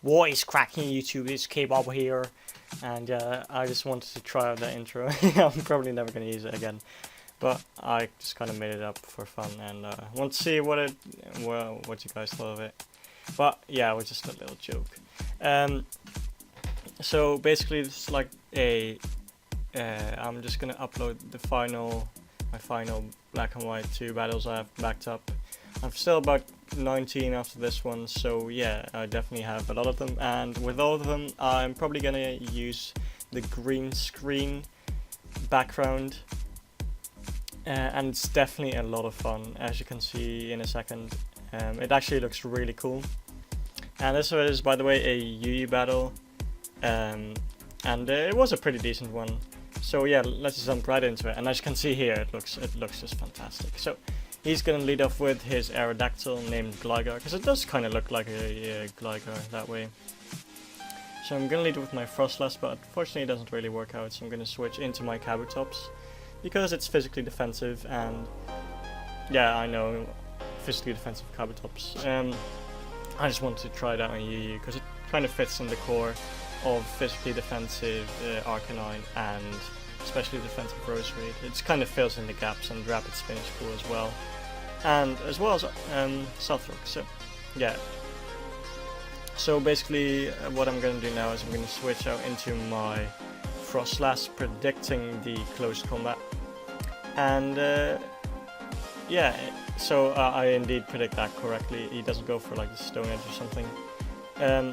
What is cracking YouTube? It's Kbab here, and I just wanted to try out that intro. I'm probably never gonna use it again, but I just kind of made it up for fun and want to see what you guys thought of it. But yeah, it was just a little joke. So basically, it's like a I'm just gonna upload my final black and white 2 battles I have backed up. I'm still about 19 after this one, so yeah, I definitely have a lot of them, and with all of them I'm probably gonna use the green screen background, and it's definitely a lot of fun, as you can see in a second. It actually looks really cool, and this is, by the way, a UE battle, and it was a pretty decent one. So yeah, let's just jump right into it, and as you can see here, it looks just fantastic. So he's going to lead off with his Aerodactyl named Gligar, because it does kind of look like a Gligar that way. So I'm going to lead with my Frostlass, but unfortunately it doesn't really work out, so I'm going to switch into my Kabutops, because it's physically defensive, and yeah, I know, physically defensive Kabutops. I just wanted to try that on UU, because it kind of fits in the core of physically defensive Arcanine and especially defensive Roserade. It kind of fills in the gaps, and Rapid Spin is cool as well. And as well as Southrock, so yeah. So basically what I'm going to do now is I'm going to switch out into my Frostlass, predicting the close combat. And yeah, so I indeed predict that correctly. He doesn't go for like the Stone Edge or something.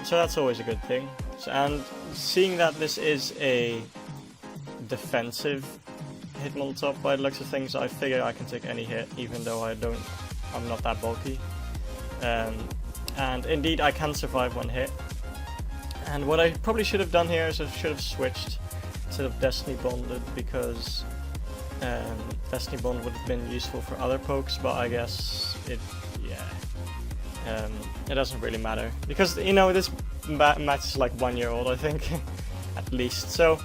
So that's always a good thing. So, and seeing that this is a defensive Hitmontop by the looks of things, I figure I can take any hit, even though I'm not that bulky. And indeed I can survive one hit. And what I probably should have done here is I should have switched instead of Destiny Bonded, because Destiny Bond would have been useful for other pokes, but I guess it doesn't really matter, because you know this match is like 1 year old, I think, at least. So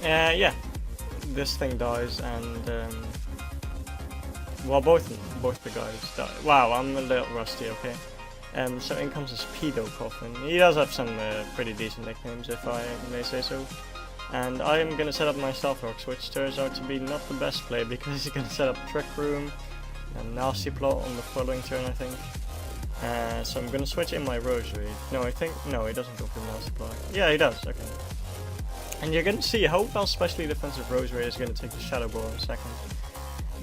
yeah, this thing dies, and well, both the guys die. Wow, I'm a little rusty. Okay, so in comes this Pedo Coffin. He does have some pretty decent nicknames, if I may say so. And I am gonna set up my Stealth Rocks, which turns out to be not the best play, because he's gonna set up Trick Room and Nasty Plot on the following turn, I think. So I'm gonna switch in my Roserade. No, he doesn't go for Nasty Plot. Yeah, he does. Okay. And you're gonna see how well specially defensive Roserade is gonna take the Shadow Ball in a second.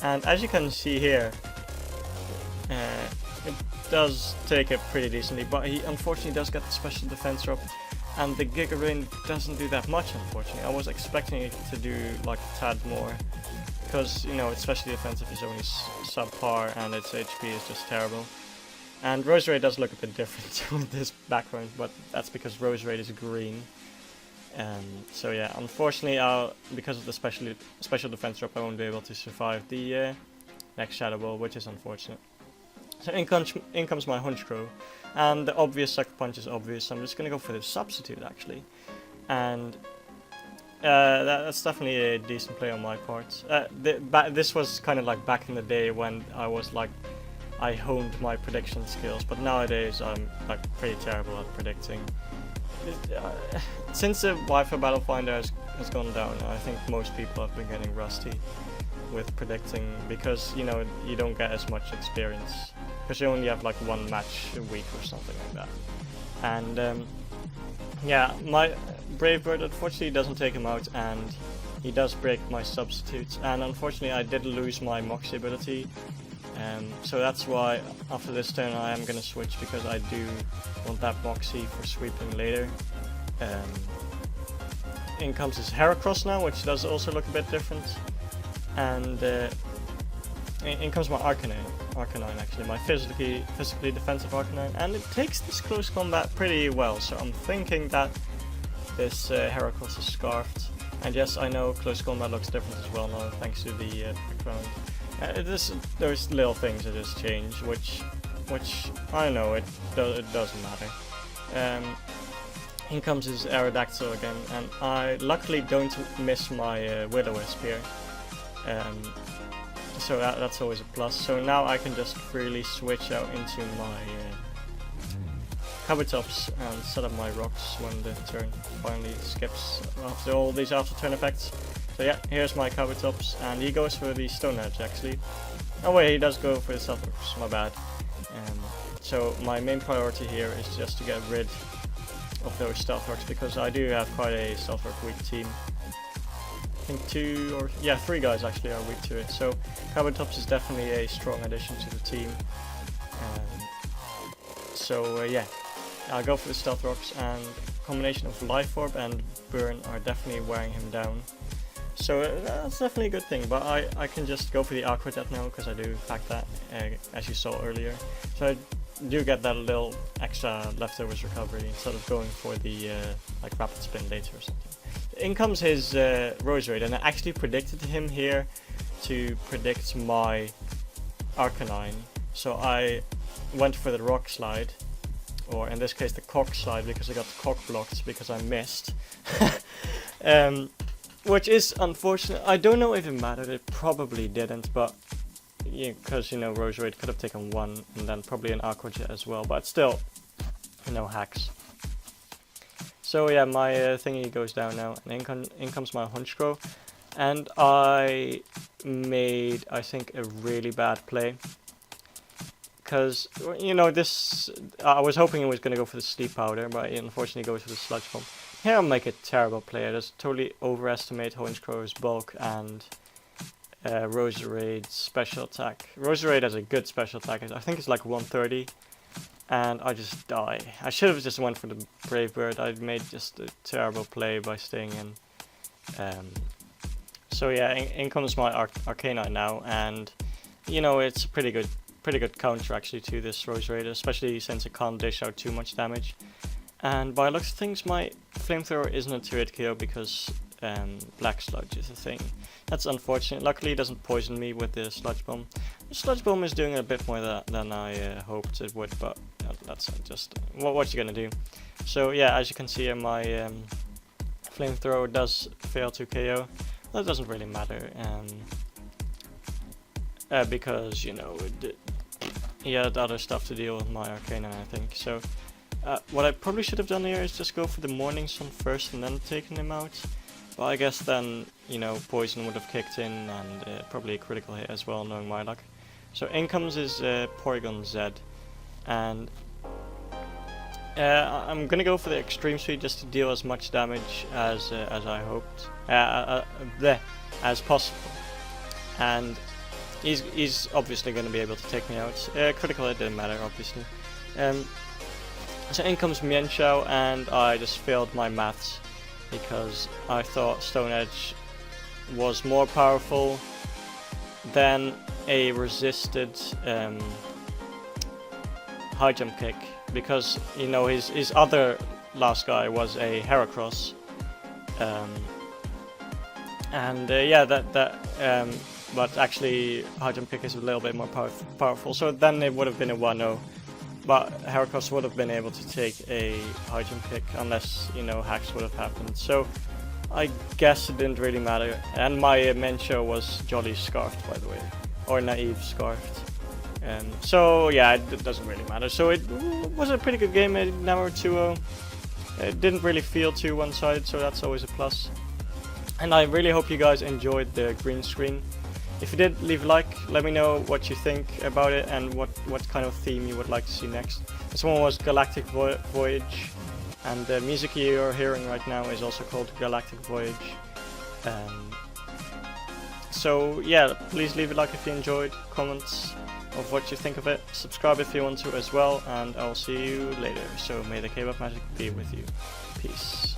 And as you can see here, it does take it pretty decently, but he unfortunately does get the special defense up, and the Giga Rain doesn't do that much, unfortunately. I was expecting it to do like a tad more, because you know, its special defensive is only subpar and its HP is just terrible. And Roserade does look a bit different with this background, but that's because Roserade is green. So yeah, unfortunately, because of the special defense drop, I won't be able to survive the next Shadow Ball, which is unfortunate. So in comes my Honchkrow, and the obvious Sucker Punch is obvious, so I'm just going to go for the Substitute, actually. And that's definitely a decent play on my part. This was kind of like back in the day when I honed my prediction skills, but nowadays I'm like pretty terrible at predicting. Since the Wi-Fi Battle Finder has gone down, I think most people have been getting rusty with predicting, because you know, you don't get as much experience, because you only have like 1 match a week or something like that. And yeah, my Brave Bird unfortunately doesn't take him out, and he does break my substitutes, and unfortunately I did lose my Moxie ability. So that's why after this turn I am going to switch, because I do want that Moxie for sweeping later. In comes his Heracross now, which does also look a bit different. And in comes my Arcanine actually, my physically defensive Arcanine, and it takes this close combat pretty well, so I'm thinking that this Heracross is scarfed. And yes, I know close combat looks different as well now, thanks to the background. There's little things that just change, which I know it doesn't matter. In comes his Aerodactyl again, and I luckily don't miss my Will-O-Wisp here. So that's always a plus. So now I can just freely switch out into my Kbabtops and set up my rocks when the turn finally skips after all these after turn effects. So yeah, here's my Kbabtops, and he goes for the Stone Edge actually. Oh wait, he does go for the Stealth Rocks, my bad. So my main priority here is just to get rid of those Stealth Rocks, because I do have quite a Stealth Rock weak team. I think 3 guys actually are weak to it, so Kbabtops is definitely a strong addition to the team. Yeah, I'll go for the Stealth Rocks, and combination of Life Orb and Burn are definitely wearing him down. So that's definitely a good thing, but I can just go for the Aqua Jet now, because I do pack that, as you saw earlier. So I do get that little extra leftovers recovery instead of going for the like Rapid Spin later or something. In comes his Roserade, and I actually predicted him here to predict my Arcanine. So I went for the Rock Slide, or in this case the Cock Slide, because I got the Cock blocked because I missed. Which is unfortunate. I don't know if it mattered, it probably didn't, but because you know, Roserade could have taken 1 and then probably an Aqua Jet as well, but still, no hacks. So yeah, my thingy goes down now, and in comes my Honchkrow, and I made, I think, a really bad play. Because, you know, I was hoping it was going to go for the Sleep Powder, but it unfortunately goes for the Sludge Bomb. Here I'll make a terrible play. I just totally overestimate Honchkrow's bulk and Roserade's special attack. Roserade has a good special attack, I think it's like 130, and I just die. I should have just went for the Brave Bird. I made just a terrible play by staying in. So yeah, in comes my Arcanine now, and you know, it's a pretty good counter actually to this Roserade, especially since it can't dish out too much damage. And by looks of things, my Flamethrower isn't a 2-hit KO because Black Sludge is a thing. That's unfortunate. Luckily it doesn't poison me with the Sludge Bomb. The Sludge Bomb is doing a bit more than I hoped it would, but that's just what you're gonna do. So yeah, as you can see here, my Flamethrower does fail to KO. That doesn't really matter, because, you know, he had other stuff to deal with my Arcanine, I think. So what I probably should have done here is just go for the Morning Sun first and then taken him out. But I guess then, you know, Poison would have kicked in, and probably a critical hit as well, knowing my luck. So in comes his Porygon Z, and I'm gonna go for the Extreme Speed just to deal as much damage as I hoped, as possible. And he's obviously going to be able to take me out. Critical hit didn't matter, obviously. So in comes Mienshao, and I just failed my maths because I thought Stone Edge was more powerful than a resisted high jump kick, because you know his other last guy was a Heracross, but actually high jump kick is a little bit more powerful, so then it would have been a 1-0, but Heracross would have been able to take a high jump kick unless, you know, hacks would have happened. So I guess it didn't really matter, and my Mienshao was Jolly Scarfed, by the way, or Naive Scarfed. So yeah, it doesn't really matter. So it was a pretty good game. Now we're 2-0. It didn't really feel too one-sided, so that's always a plus. And I really hope you guys enjoyed the green screen. If you did, leave a like, let me know what you think about it and what kind of theme you would like to see next. This one was Galactic Voyage, and the music you're hearing right now is also called Galactic Voyage. So yeah, please leave a like if you enjoyed, comments of what you think of it, subscribe if you want to as well, and I'll see you later. So may the Kbab magic be with you. Peace.